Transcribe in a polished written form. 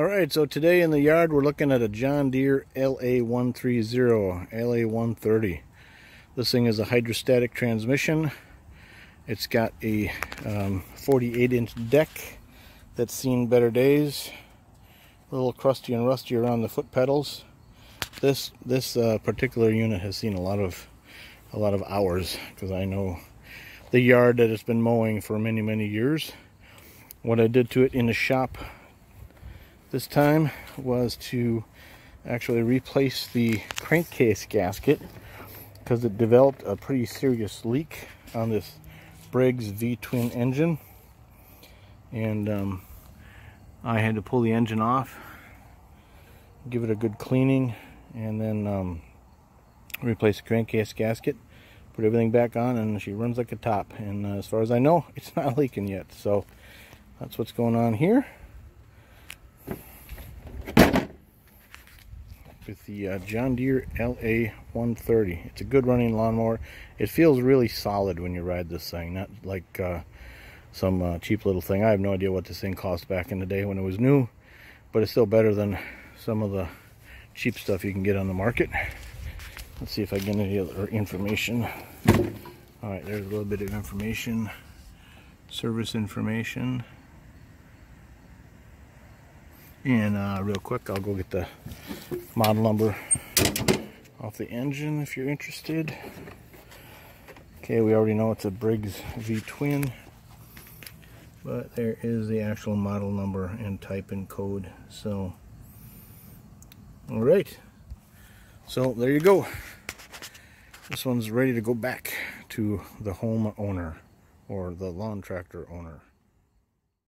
Alright, so today in the yard we're looking at a John Deere LA130, LA130. This thing is a hydrostatic transmission. It's got a 48-inch deck that's seen better days. A little crusty and rusty around the foot pedals. This particular unit has seen a lot of hours, because I know the yard that it's been mowing for many years. What I did to it in the shop this time was to actually replace the crankcase gasket, because it developed a pretty serious leak on this Briggs V-twin engine, and I had to pull the engine off, give it a good cleaning, and then replace the crankcase gasket, put everything back on, and she runs like a top. And as far as I know, it's not leaking yet. So that's what's going on here with the John Deere LA130. It's a good running lawnmower. It feels really solid when you ride this thing, not like some cheap little thing. I have no idea what this thing cost back in the day when it was new, but it's still better than some of the cheap stuff you can get on the market. Let's see if I get any other information. Alright, there's a little bit of information. Service information. And real quick, I'll go get the model number off the engine if you're interested. Okay, we already know it's a Briggs V-twin, but there is the actual model number and type and code. So, all right. So there you go. This one's ready to go back to the home owner, or the lawn tractor owner.